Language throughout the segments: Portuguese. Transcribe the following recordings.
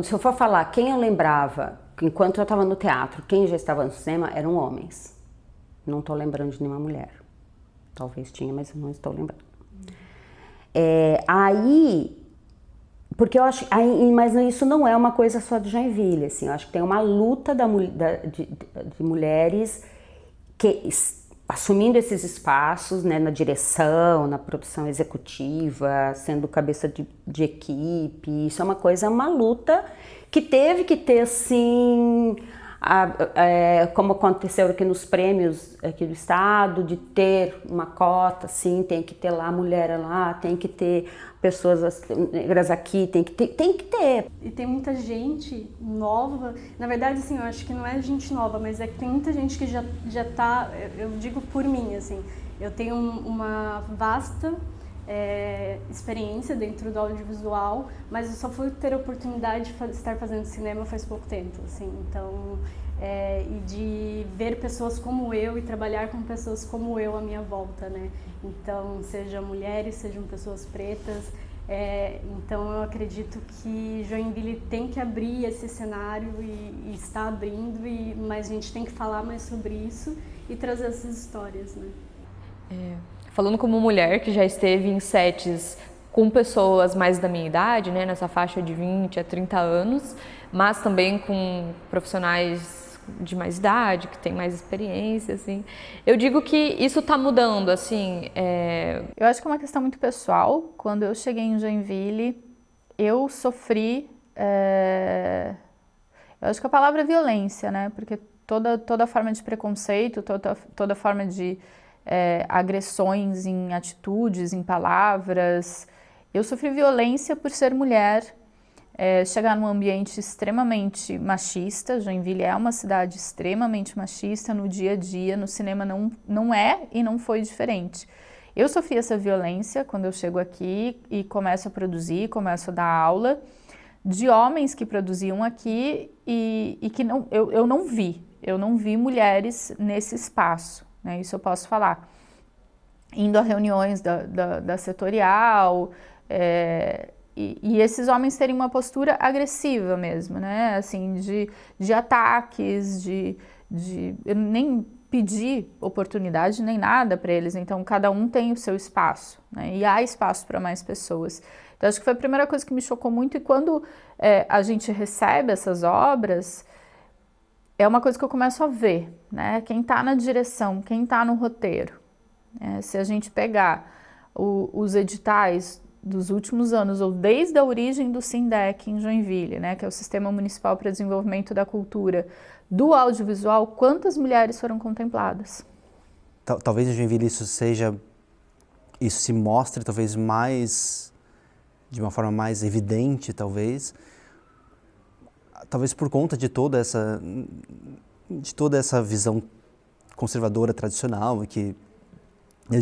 Se eu for falar quem eu lembrava, enquanto eu estava no teatro, quem já estava no cinema, eram homens. Não estou lembrando de nenhuma mulher. Talvez tinha, mas eu não estou lembrando. Porque eu acho, mas isso não é uma coisa só de Joinville, assim, eu acho que tem uma luta de mulheres que assumindo esses espaços, né, na direção, na produção executiva, sendo cabeça de equipe, isso é uma luta que teve que ter, assim, como aconteceu aqui nos prêmios aqui do estado, de ter uma cota, assim, tem que ter lá a mulher lá, tem que ter pessoas negras aqui, tem que ter. E tem muita gente nova, na verdade, assim, eu acho que não é gente nova, mas é que tem muita gente que já tá, eu digo por mim, assim, eu tenho uma vasta experiência dentro do audiovisual, mas eu só fui ter a oportunidade de estar fazendo cinema faz pouco tempo, assim, então, e de ver pessoas como eu e trabalhar com pessoas como eu à minha volta, né? Então, sejam mulheres, sejam pessoas pretas, então eu acredito que Joinville tem que abrir esse cenário e está abrindo, mas a gente tem que falar mais sobre isso e trazer essas histórias, né? Falando como mulher que já esteve em sets com pessoas mais da minha idade, né, nessa faixa de 20 a 30 anos, mas também com profissionais de mais idade, que têm mais experiência, assim. Eu digo que isso está mudando, assim. Eu acho que é uma questão muito pessoal. Quando eu cheguei em Joinville, eu sofri... Eu acho que a palavra é violência, né? Porque toda forma de preconceito, toda forma de agressões em atitudes, em palavras. Eu sofri violência por ser mulher, chegar num ambiente extremamente machista. Joinville é uma cidade extremamente machista no dia a dia, no cinema não é e não foi diferente. Eu sofri essa violência quando eu chego aqui e começo a produzir, começo a dar aula, de homens que produziam aqui e que eu não vi mulheres nesse espaço. Né, isso eu posso falar. Indo a reuniões da setorial, e esses homens terem uma postura agressiva mesmo, né? Assim, de ataques, eu nem pedi oportunidade nem nada para eles, então cada um tem o seu espaço, né? E há espaço para mais pessoas. Então acho que foi a primeira coisa que me chocou muito, e quando a gente recebe essas obras, é uma coisa que eu começo a ver, né? Quem está na direção, quem está no roteiro. Se a gente pegar os editais dos últimos anos, ou desde a origem do SINDEC em Joinville, né, que é o Sistema Municipal para o Desenvolvimento da Cultura, do audiovisual, quantas mulheres foram contempladas? Talvez em Joinville isso se mostre talvez mais, de uma forma mais evidente, talvez por conta de toda essa visão conservadora tradicional, de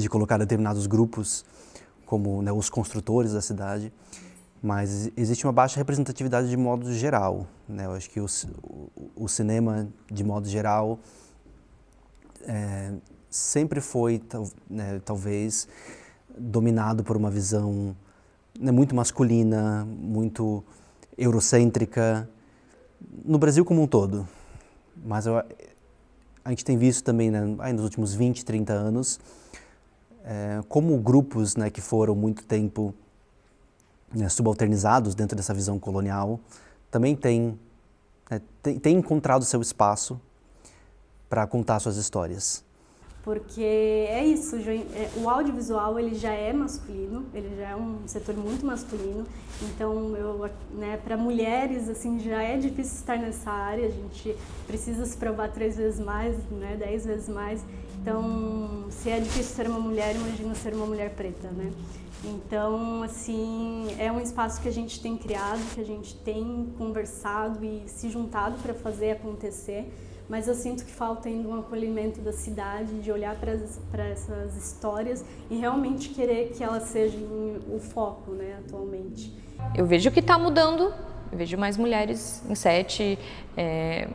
colocar determinados grupos como, né, os construtores da cidade, mas existe uma baixa representatividade de modo geral, né? Eu acho que o cinema, de modo geral, sempre foi, né, talvez, dominado por uma visão, né, muito masculina, muito eurocêntrica, no Brasil como um todo. Mas a gente tem visto também, né, nos últimos 20, 30 anos, como grupos, né, que foram muito tempo, né, subalternizados dentro dessa visão colonial, também têm encontrado seu espaço para contar suas histórias. Porque é isso, o audiovisual ele já é masculino, ele já é um setor muito masculino, então né, para mulheres assim, já é difícil estar nessa área, a gente precisa se provar 3 vezes mais, né, 10 vezes mais, então se é difícil ser uma mulher, imagina ser uma mulher preta, né? Então, assim, é um espaço que a gente tem criado, que a gente tem conversado e se juntado para fazer acontecer, mas eu sinto que falta ainda um acolhimento da cidade, de olhar para essas histórias e realmente querer que elas sejam o foco, né, atualmente. Eu vejo que está mudando, eu vejo mais mulheres em set,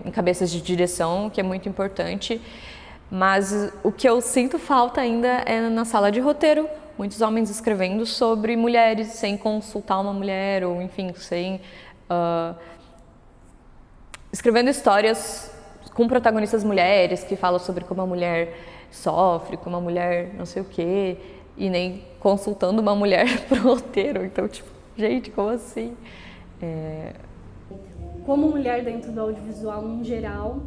em cabeças de direção, que é muito importante, mas o que eu sinto falta ainda é na sala de roteiro, muitos homens escrevendo sobre mulheres sem consultar uma mulher, ou enfim, sem escrevendo histórias com protagonistas mulheres, que falam sobre como a mulher sofre, como a mulher não sei o quê, e nem consultando uma mulher pro roteiro. Então, tipo, gente, como assim? Como mulher dentro do audiovisual em geral,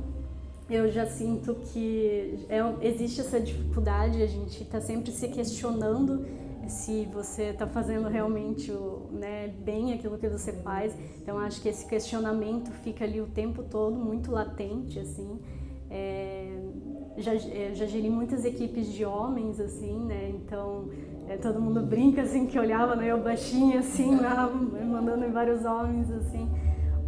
eu já sinto que existe essa dificuldade, a gente está sempre se questionando se você está fazendo realmente bem aquilo que você faz. Então acho que esse questionamento fica ali o tempo todo, muito latente, assim. Já geri muitas equipes de homens, assim, né? Então todo mundo brinca, assim, que olhava, né, eu baixinha, assim, lá, mandando em vários homens, assim.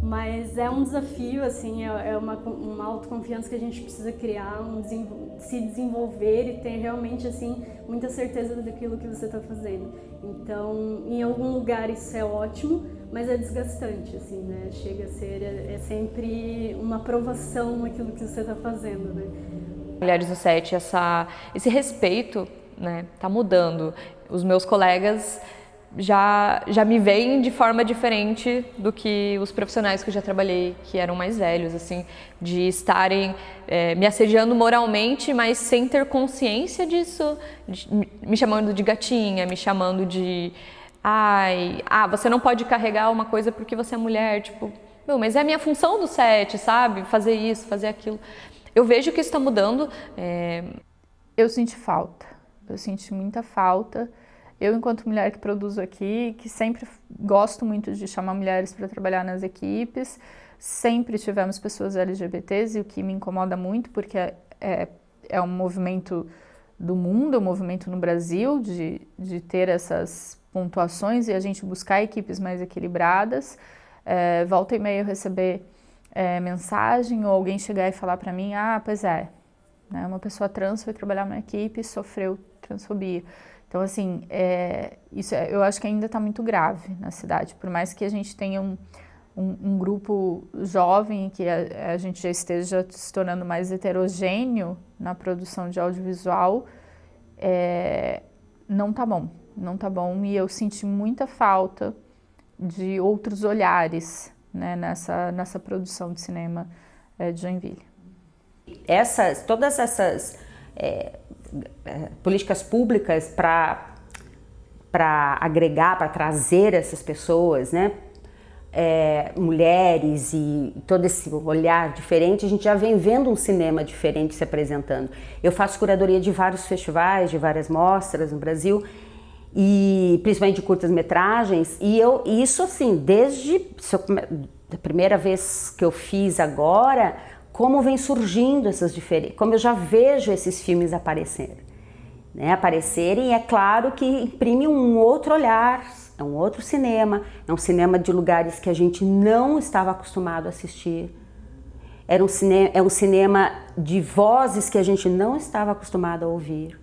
Mas é um desafio, assim, é uma autoconfiança que a gente precisa criar, se desenvolver e ter realmente, assim, muita certeza daquilo que você está fazendo. Então, em algum lugar isso é ótimo, mas é desgastante, assim, né? Chega a ser, sempre uma aprovação naquilo que você está fazendo, né? Mulheres no set, esse respeito, né, tá mudando. Os meus colegas já me veem de forma diferente do que os profissionais que eu já trabalhei, que eram mais velhos, assim, de estarem me assediando moralmente, mas sem ter consciência disso, me chamando de gatinha, me chamando de você não pode carregar uma coisa porque você é mulher, tipo, mas é a minha função do set, sabe? Fazer isso, fazer aquilo. Eu vejo que isso está mudando. Eu senti muita falta. Eu, enquanto mulher que produzo aqui, que sempre gosto muito de chamar mulheres para trabalhar nas equipes, sempre tivemos pessoas LGBTs, e o que me incomoda muito, porque é um movimento do mundo, é um movimento no Brasil de ter essas pontuações e a gente buscar equipes mais equilibradas. Volta e meia eu receber mensagem ou alguém chegar e falar para mim, pois é, né, uma pessoa trans foi trabalhar numa equipe e sofreu transfobia. Então, assim, eu acho que ainda está muito grave na cidade. Por mais que a gente tenha um grupo jovem, que a gente já esteja se tornando mais heterogêneo na produção de audiovisual, não tá bom. Não tá bom, e eu senti muita falta de outros olhares, né, nessa produção de cinema de Joinville. Todas essas políticas públicas para agregar, para trazer essas pessoas, né, mulheres e todo esse olhar diferente, a gente já vem vendo um cinema diferente se apresentando. Eu faço curadoria de vários festivais, de várias mostras no Brasil, e principalmente de curtas-metragens, e isso assim, desde a primeira vez que eu fiz agora, como vem surgindo essas diferenças, como eu já vejo esses filmes aparecerem, e é claro que imprime um outro olhar, é um outro cinema, é um cinema de lugares que a gente não estava acostumado a assistir, é um cinema de vozes que a gente não estava acostumado a ouvir,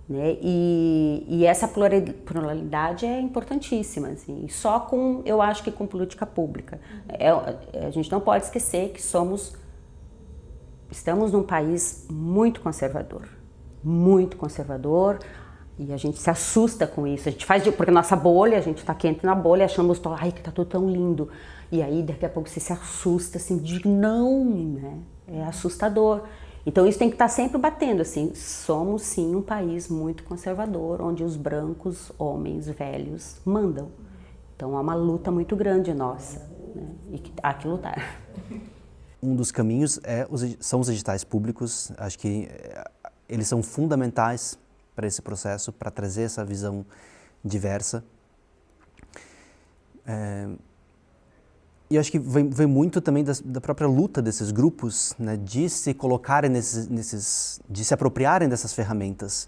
né? E essa pluralidade é importantíssima, assim, só eu acho que com política pública. A gente não pode esquecer que estamos num país muito conservador, e a gente se assusta com isso. A gente faz porque nossa bolha, a gente está quente na bolha, achamos que tá tudo tão lindo, e aí daqui a pouco você se assusta assim de não, né? É assustador. Então isso tem que estar sempre batendo, assim, somos sim um país muito conservador, onde os brancos, homens velhos, mandam. Então há uma luta muito grande nossa, né? E há que lutar. Um dos caminhos são os editais públicos. Acho que eles são fundamentais para esse processo, para trazer essa visão diversa. E acho que vem muito também da própria luta desses grupos, né, de se colocarem de se apropriarem dessas ferramentas.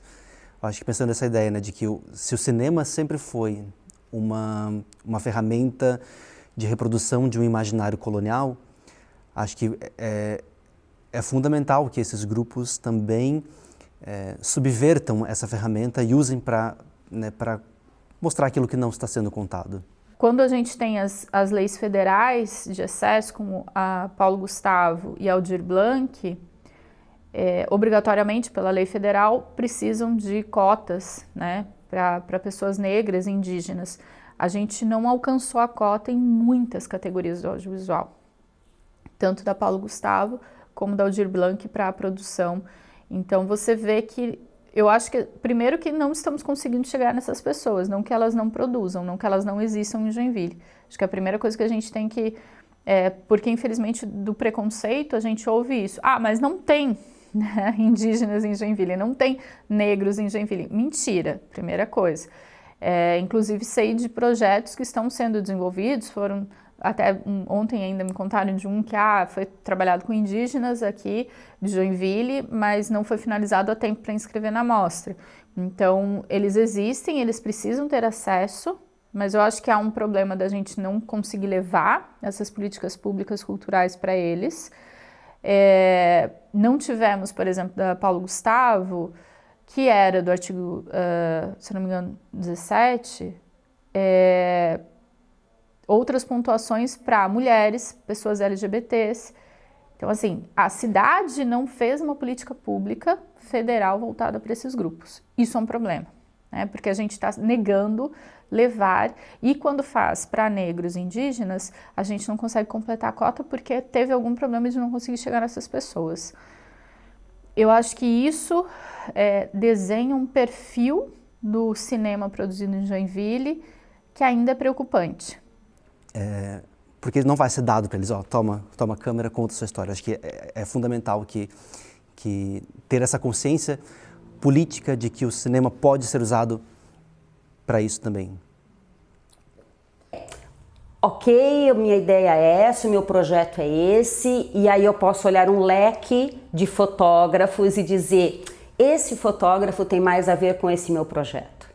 Eu acho que pensando nessa ideia, né, de que se o cinema sempre foi uma ferramenta de reprodução de um imaginário colonial, acho que é fundamental que esses grupos também subvertam essa ferramenta e usem para mostrar aquilo que não está sendo contado. Quando a gente tem as leis federais de excesso, como a Paulo Gustavo e Aldir Blanc, obrigatoriamente pela lei federal precisam de cotas, né, para pessoas negras e indígenas. A gente não alcançou a cota em muitas categorias do audiovisual, tanto da Paulo Gustavo como da Aldir Blanc para a produção. Então você vê que, eu acho que, primeiro que não estamos conseguindo chegar nessas pessoas, não que elas não produzam, não que elas não existam em Joinville. Acho que a primeira coisa que a gente tem que, porque infelizmente do preconceito a gente ouve isso, mas não tem, né, indígenas em Joinville, não tem negros em Joinville. Mentira, primeira coisa. Inclusive sei de projetos que estão sendo desenvolvidos, foram até ontem ainda me contaram de um que foi trabalhado com indígenas aqui de Joinville, mas não foi finalizado a tempo para inscrever na mostra. Então eles existem, eles precisam ter acesso, mas eu acho que há um problema da gente não conseguir levar essas políticas públicas culturais para eles. Não tivemos, por exemplo, da Paulo Gustavo, que era do artigo, se não me engano, 17, outras pontuações para mulheres, pessoas LGBTs. Então, assim, a cidade não fez uma política pública federal voltada para esses grupos. Isso é um problema, né? Porque a gente está negando levar, e quando faz para negros e indígenas, a gente não consegue completar a cota porque teve algum problema de não conseguir chegar nessas pessoas. Eu acho que isso desenha um perfil do cinema produzido em Joinville que ainda é preocupante. Porque não vai ser dado para eles, toma a câmera, conta a sua história. Acho que é fundamental que ter essa consciência política de que o cinema pode ser usado para isso também. Ok, minha ideia é essa, o meu projeto é esse, e aí eu posso olhar um leque de fotógrafos e dizer, esse fotógrafo tem mais a ver com esse meu projeto.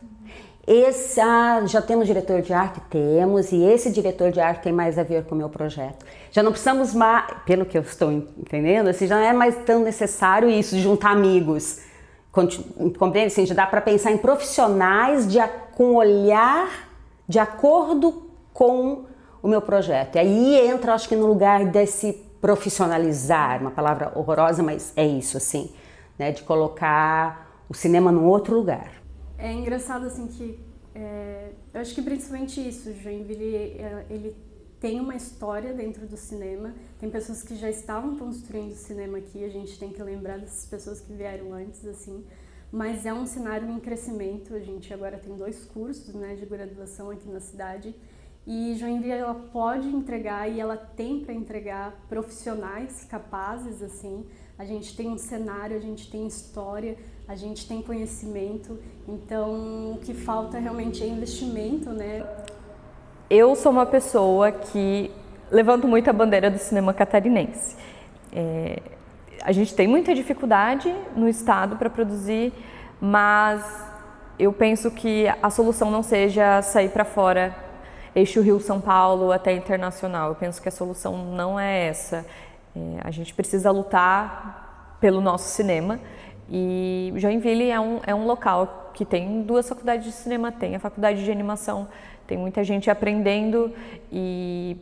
Esse, já temos diretor de arte? Temos, e esse diretor de arte tem mais a ver com o meu projeto. Já não precisamos mais, pelo que eu estou entendendo, assim, já não é mais tão necessário isso, de juntar amigos. Compreende? Assim, já dá para pensar em profissionais com olhar de acordo com o meu projeto. E aí entra, acho que no lugar desse profissionalizar, uma palavra horrorosa, mas é isso, assim, né, de colocar o cinema num outro lugar. É engraçado, assim, que eu acho que principalmente isso, Joinville, ele tem uma história dentro do cinema, tem pessoas que já estavam construindo cinema aqui, a gente tem que lembrar dessas pessoas que vieram antes, assim, mas é um cenário em crescimento, a gente agora tem 2 cursos, né, de graduação aqui na cidade, e Joinville, ela pode entregar e ela tem para entregar profissionais capazes, assim, a gente tem um cenário, a gente tem história, a gente tem conhecimento, então o que falta realmente é investimento, né? Eu sou uma pessoa que levanto muito a bandeira do cinema catarinense. A gente tem muita dificuldade no estado para produzir, mas eu penso que a solução não seja sair para fora, eixo Rio-São Paulo até internacional. Eu penso que a solução não é essa. A gente precisa lutar pelo nosso cinema. E Joinville é um local que tem 2 faculdades de cinema, tem a faculdade de animação, tem muita gente aprendendo e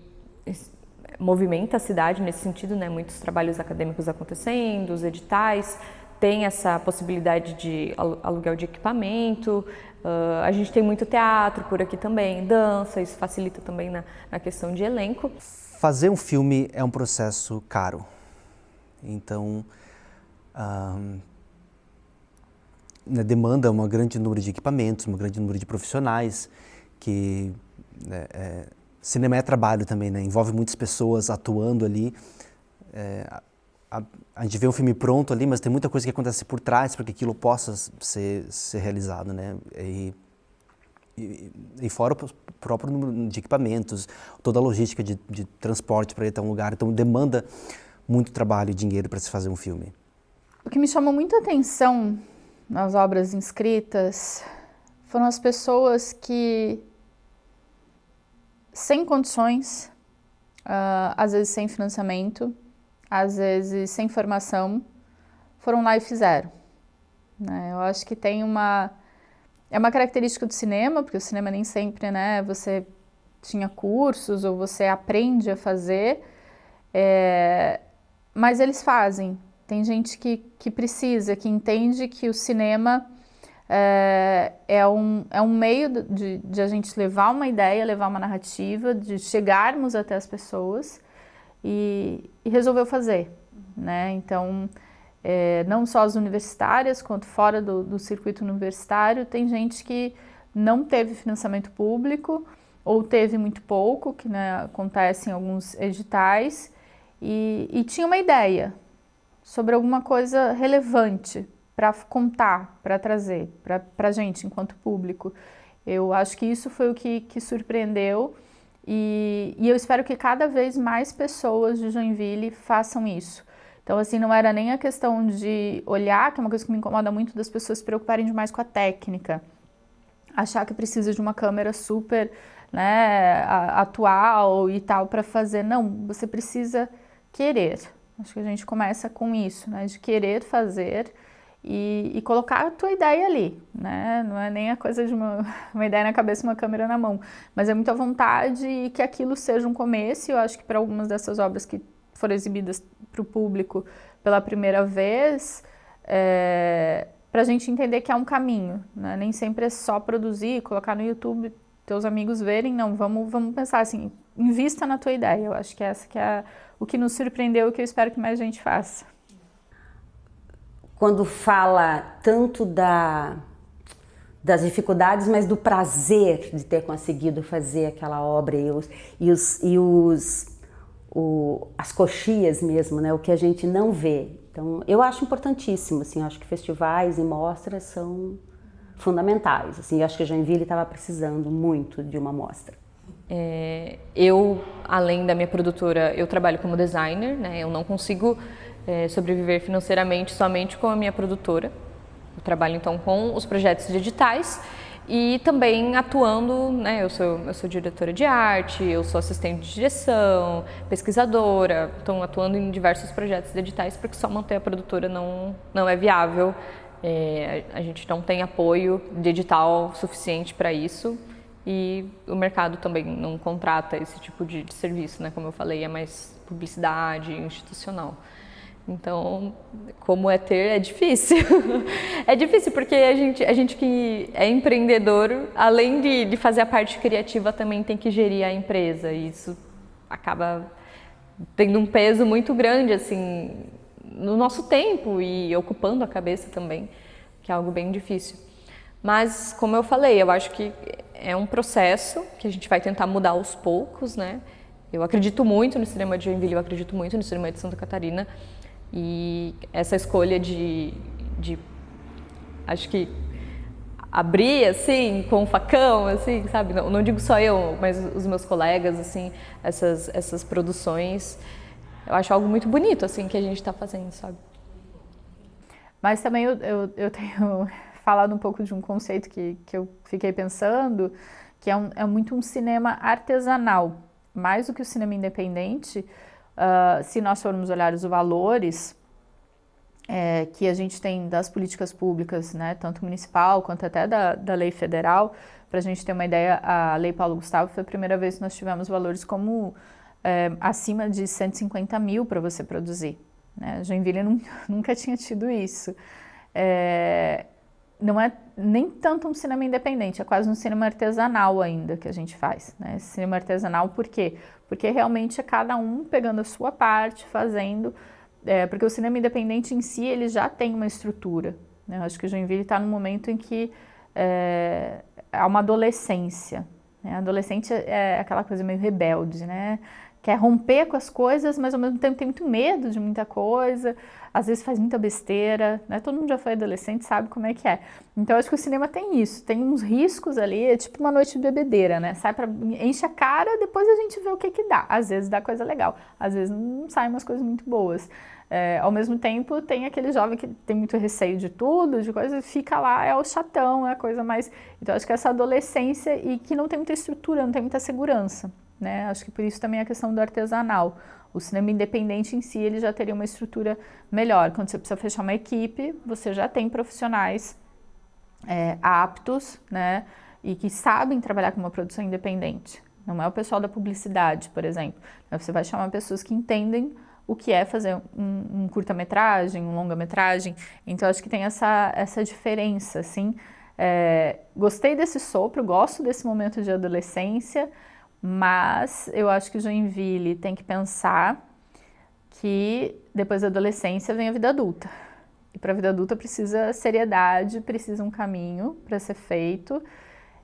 movimenta a cidade nesse sentido, né? Muitos trabalhos acadêmicos acontecendo, os editais, tem essa possibilidade de aluguel de equipamento, a gente tem muito teatro por aqui também, dança, isso facilita também na questão de elenco. Fazer um filme é um processo caro, então demanda um grande número de equipamentos, um grande número de profissionais, que cinema é trabalho também, né? Envolve muitas pessoas atuando ali. A gente vê um filme pronto ali, mas tem muita coisa que acontece por trás para que aquilo possa ser realizado, né? E fora o próprio número de equipamentos, toda a logística de transporte para ir até um lugar, então demanda muito trabalho e dinheiro para se fazer um filme. O que me chamou muita atenção nas obras inscritas foram as pessoas que, sem condições, às vezes sem financiamento, às vezes sem formação, foram lá e fizeram, né? Eu acho que tem é uma característica do cinema, porque o cinema nem sempre, né, você tinha cursos ou você aprende a fazer, mas eles fazem. Tem gente que precisa, que entende que o cinema é um meio de a gente levar uma ideia, levar uma narrativa, de chegarmos até as pessoas e resolveu fazer, né? Então, não só as universitárias, quanto fora do circuito universitário, tem gente que não teve financiamento público ou teve muito pouco, que, né, acontece em alguns editais, e tinha uma ideia sobre alguma coisa relevante para contar, para trazer para a gente enquanto público. Eu acho que isso foi o que surpreendeu e eu espero que cada vez mais pessoas de Joinville façam isso. Então, assim, não era nem a questão de olhar, que é uma coisa que me incomoda muito, das pessoas se preocuparem demais com a técnica, achar que precisa de uma câmera super, né, atual e tal para fazer. Não, você precisa querer. Acho que a gente começa com isso, né, de querer fazer e colocar a tua ideia ali, né? Não é nem a coisa de uma ideia na cabeça e uma câmera na mão, mas é muita vontade e que aquilo seja um começo. Eu acho que para algumas dessas obras que foram exibidas para o público pela primeira vez, para a gente entender que é um caminho, né? Nem sempre é só produzir, colocar no YouTube, teus amigos verem. Não, vamos pensar assim, invista na tua ideia. Eu acho que essa que é o que nos surpreendeu e que eu espero que mais gente faça. Quando fala tanto das dificuldades, mas do prazer de ter conseguido fazer aquela obra as coxias mesmo, né? O que a gente não vê. Então, eu acho importantíssimo, assim, eu acho que festivais e mostras são fundamentais. Assim, eu acho que a Joinville estava precisando muito de uma mostra. Eu, além da minha produtora, eu trabalho como designer, né? Eu não consigo sobreviver financeiramente somente com a minha produtora. Eu trabalho então com os projetos digitais e também atuando, né? Eu sou diretora de arte, eu sou assistente de direção, pesquisadora, então atuando em diversos projetos digitais, porque só manter a produtora não é viável. A gente não tem apoio digital suficiente para isso e o mercado também não contrata esse tipo de serviço, né? Como eu falei, é mais publicidade institucional. Então, como é difícil. É difícil porque a gente que é empreendedor, além de fazer a parte criativa, também tem que gerir a empresa. E isso acaba tendo um peso muito grande, assim, no nosso tempo e ocupando a cabeça também, que é algo bem difícil. Mas, como eu falei, eu acho que é um processo que a gente vai tentar mudar aos poucos, né? Eu acredito muito no cinema de Joinville, eu acredito muito no cinema de Santa Catarina. E essa escolha de acho que abrir assim com o facão, assim, sabe? Não digo só eu, mas os meus colegas, assim, essas produções, eu acho algo muito bonito, assim, que a gente está fazendo, sabe? Mas também eu tenho falado um pouco de um conceito que eu fiquei pensando, que é muito um cinema artesanal, mais do que o cinema independente. Se nós formos olhar os valores que a gente tem das políticas públicas, né, tanto municipal quanto até da lei federal, para a gente ter uma ideia, a Lei Paulo Gustavo foi a primeira vez que nós tivemos valores como acima de 150 mil para você produzir. Né? Joinville nunca tinha tido isso. Não é nem tanto um cinema independente, é quase um cinema artesanal ainda que a gente faz. Né? Cinema artesanal por quê? Porque realmente é cada um pegando a sua parte, fazendo, porque o cinema independente em si ele já tem uma estrutura. Né? Eu acho que o Joinville está num momento em que há uma adolescência. Né? Adolescente é aquela coisa meio rebelde, né? Quer romper com as coisas, mas ao mesmo tempo tem muito medo de muita coisa, às vezes faz muita besteira, né? Todo mundo já foi adolescente, sabe como é que é. Então, eu acho que o cinema tem isso, tem uns riscos ali, é tipo uma noite de bebedeira, né? Enche a cara, depois a gente vê o que dá. Às vezes dá coisa legal, às vezes não saem umas coisas muito boas. Ao mesmo tempo, tem aquele jovem que tem muito receio de tudo, de coisa, fica lá, é o chatão, é a coisa mais... Então, eu acho que essa adolescência e que não tem muita estrutura, não tem muita segurança. Né? Acho que por isso também a questão do artesanal. O cinema independente em si, ele já teria uma estrutura melhor. Quando você precisa fechar uma equipe, você já tem profissionais aptos, né? E que sabem trabalhar com uma produção independente. Não é o pessoal da publicidade, por exemplo. Você vai chamar pessoas que entendem o que é fazer um curta-metragem, um longa-metragem. Então, acho que tem essa diferença, assim. Gostei desse sopro, gosto desse momento de adolescência, mas eu acho que Joinville tem que pensar que depois da adolescência vem a vida adulta. E para a vida adulta precisa seriedade, precisa um caminho para ser feito,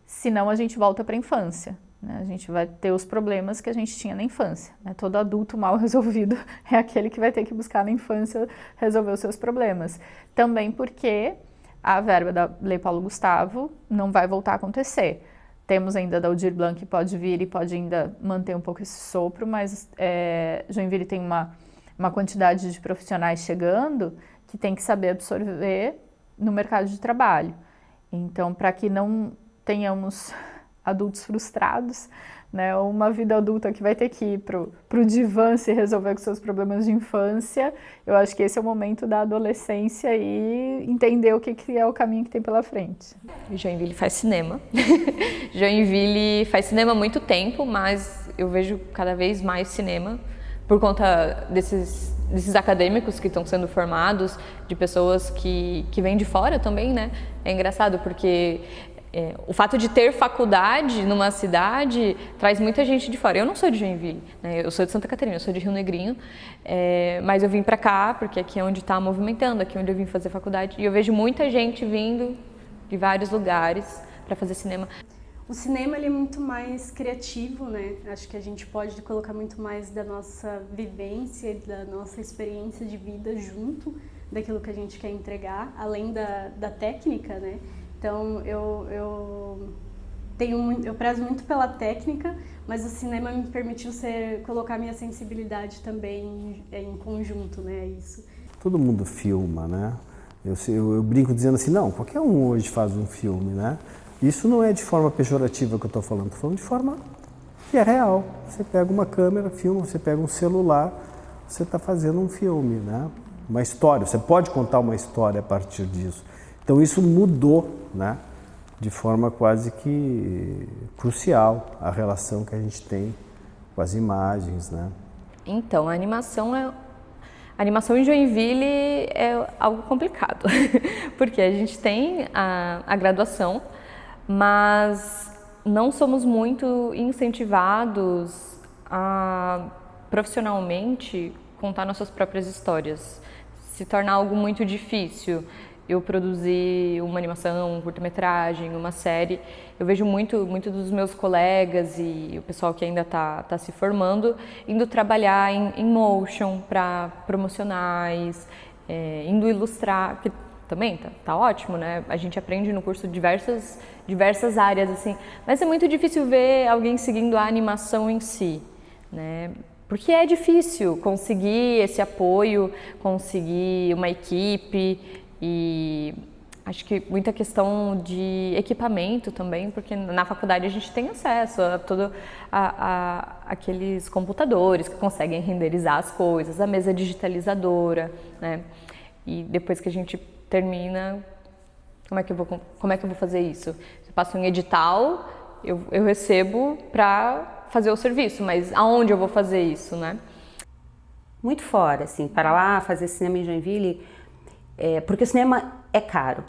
senão a gente volta para a infância. Né? A gente vai ter os problemas que a gente tinha na infância. Né? Todo adulto mal resolvido é aquele que vai ter que buscar na infância resolver os seus problemas. Também porque a verba da Lei Paulo Gustavo não vai voltar a acontecer. Temos ainda da Aldir Blanc que pode vir e pode ainda manter um pouco esse sopro, mas Joinville tem uma quantidade de profissionais chegando que tem que saber absorver no mercado de trabalho. Então, para que não tenhamos adultos frustrados, né, ou uma vida adulta que vai ter que ir pro divã se resolver com seus problemas de infância, eu acho que esse é o momento da adolescência e entender o que é o caminho que tem pela frente. Joinville faz cinema. Joinville faz cinema há muito tempo, mas eu vejo cada vez mais cinema por conta desses acadêmicos que estão sendo formados, de pessoas que vêm de fora também, né? É engraçado porque o fato de ter faculdade numa cidade traz muita gente de fora. Eu não sou de Joinville, né? Eu sou de Santa Catarina, eu sou de Rio Negrinho, mas eu vim para cá porque aqui é onde está movimentando, aqui é onde eu vim fazer faculdade. E eu vejo muita gente vindo de vários lugares para fazer cinema. O cinema ele é muito mais criativo, né? Acho que a gente pode colocar muito mais da nossa vivência, da nossa experiência de vida junto daquilo que a gente quer entregar, além da técnica, né? Então eu prezo muito pela técnica, mas o cinema me permitiu colocar minha sensibilidade também em conjunto, né? Isso. Todo mundo filma, né? Eu brinco dizendo assim, não, qualquer um hoje faz um filme, né? Isso não é de forma pejorativa que eu estou falando de forma que é real. Você pega uma câmera, filma, você pega um celular, você está fazendo um filme, né? Uma história, você pode contar uma história a partir disso. Então isso mudou, né? De forma quase que crucial a relação que a gente tem com as imagens, né? Então, a animação em Joinville é algo complicado, porque a gente tem a graduação, mas não somos muito incentivados a profissionalmente contar nossas próprias histórias. Se torna algo muito difícil. Eu produzir uma animação, um curta-metragem, uma série. Eu vejo muito dos meus colegas e o pessoal que ainda está se formando indo trabalhar em motion para promocionais, indo ilustrar, que também tá ótimo, né? A gente aprende no curso diversas áreas, assim, mas é muito difícil ver alguém seguindo a animação em si, né? Porque é difícil conseguir esse apoio, conseguir uma equipe e acho que muita questão de equipamento também, porque na faculdade a gente tem acesso a aqueles computadores que conseguem renderizar as coisas, a mesa digitalizadora, né? E depois que a gente termina, como é que eu vou fazer isso? Eu passo um edital, eu recebo para fazer o serviço, mas aonde eu vou fazer isso, né? Muito fora, assim, para lá fazer cinema em Joinville, porque o cinema é caro,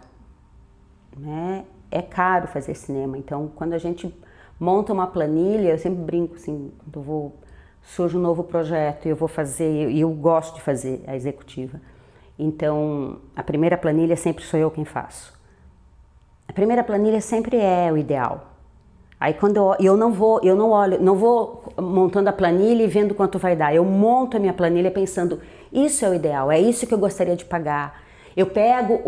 né? É caro fazer cinema, então quando a gente monta uma planilha, eu sempre brinco assim, quando surge um novo projeto e eu vou fazer, e eu gosto de fazer a executiva, então a primeira planilha sempre sou eu quem faço. A primeira planilha sempre é o ideal. Aí quando eu não vou montando a planilha e vendo quanto vai dar. Eu monto a minha planilha pensando, isso é o ideal, é isso que eu gostaria de pagar. Eu pego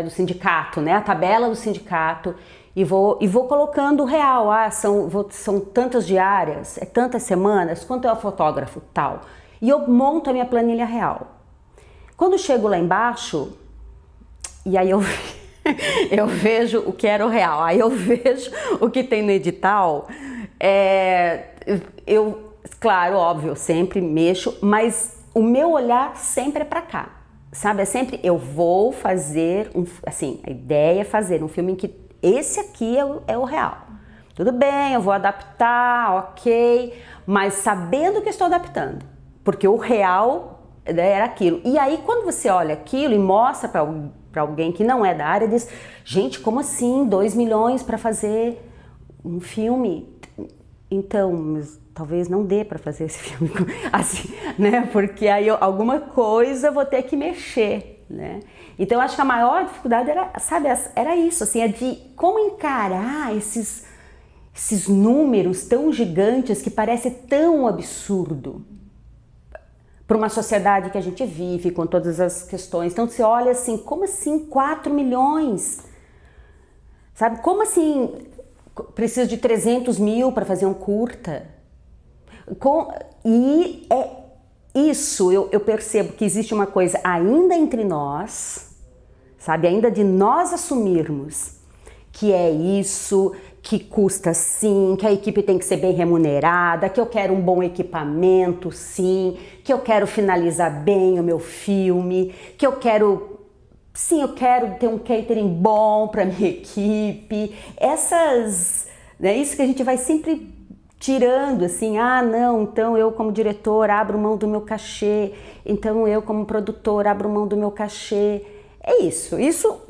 do sindicato, né? A tabela do sindicato e vou colocando o real. São tantas diárias, tantas semanas, quanto é o fotógrafo, tal. E eu monto a minha planilha real. Quando chego lá embaixo, e aí eu vejo o que era o real, aí eu vejo o que tem no edital, claro, óbvio, eu sempre mexo, mas o meu olhar sempre é para cá, sabe? É sempre, eu vou fazer, a ideia é fazer um filme em que esse aqui é o real. Tudo bem, eu vou adaptar, ok, mas sabendo que estou adaptando, porque o real Era aquilo. E aí, quando você olha aquilo e mostra para alguém que não é da área, diz, gente, como assim? 2 milhões para fazer um filme? Então, mas talvez não dê para fazer esse filme assim, né? Porque aí alguma coisa vou ter que mexer, né? Então, eu acho que a maior dificuldade era, sabe, era isso, assim, é de como encarar esses números tão gigantes que parece tão absurdo para uma sociedade que a gente vive, com todas as questões. Então, você olha assim, como assim 4 milhões? Sabe, como assim precisa de 300 mil para fazer um curta? E é isso, eu percebo que existe uma coisa ainda entre nós, sabe, ainda de nós assumirmos que é isso, que custa sim, que a equipe tem que ser bem remunerada, que eu quero um bom equipamento, sim, que eu quero finalizar bem o meu filme, que eu quero ter um catering bom para minha equipe. Isso que a gente vai sempre tirando, assim, não, então eu como diretor abro mão do meu cachê, então eu como produtor abro mão do meu cachê. É isso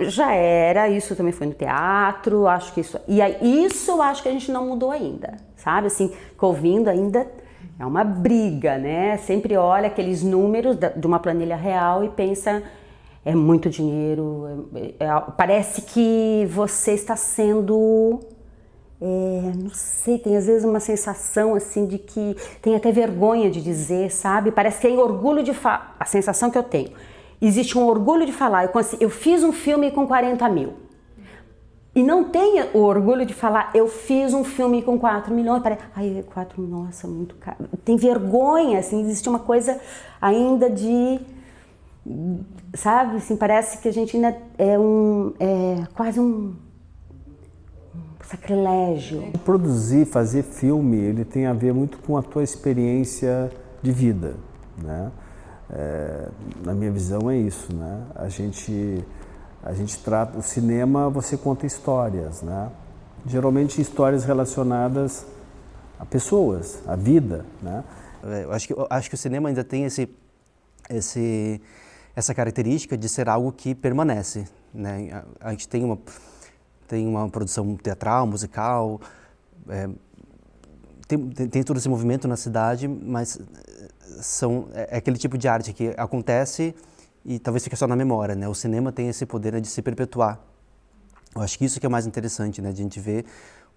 já era, isso também foi no teatro, acho que isso eu acho que a gente não mudou ainda, sabe, assim, ouvindo ainda é uma briga, né, sempre olha aqueles números de uma planilha real e pensa, é muito dinheiro, parece que você está sendo, não sei, tem às vezes uma sensação assim de que tem até vergonha de dizer, sabe, parece que tem orgulho de falar, a sensação que eu tenho. Existe um orgulho de falar, eu fiz um filme com 40 mil. E não tem o orgulho de falar, eu fiz um filme com 4 milhões. Parece, 4 milhões, nossa, muito caro. Tem vergonha, assim, existe uma coisa ainda de, sabe, assim, parece que a gente ainda é quase um sacrilégio. Produzir, fazer filme, ele tem a ver muito com a tua experiência de vida, né? Na minha visão é isso, né? A gente trata o cinema, você conta histórias, né? Geralmente histórias relacionadas a pessoas, a vida, né? Eu acho que o cinema ainda tem essa característica de ser algo que permanece, né? A gente tem uma produção teatral, musical, tem todo esse movimento na cidade, mas é aquele tipo de arte que acontece e talvez fique só na memória, né? O cinema tem esse poder, né, de se perpetuar. Eu acho que isso que é mais interessante, né? De a gente ver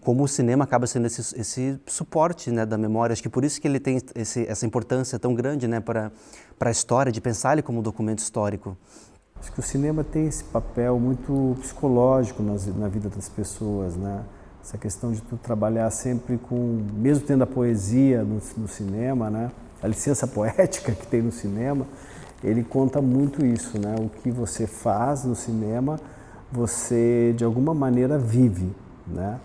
como o cinema acaba sendo esse suporte, né, da memória. Acho que por isso que ele tem essa importância tão grande, né, para a história, de pensar ele como um documento histórico. Acho que o cinema tem esse papel muito psicológico na vida das pessoas, né? Essa questão de tu trabalhar sempre mesmo tendo a poesia no cinema, né? A licença poética que tem no cinema, ele conta muito isso, né? O que você faz no cinema, você de alguma maneira vive, né?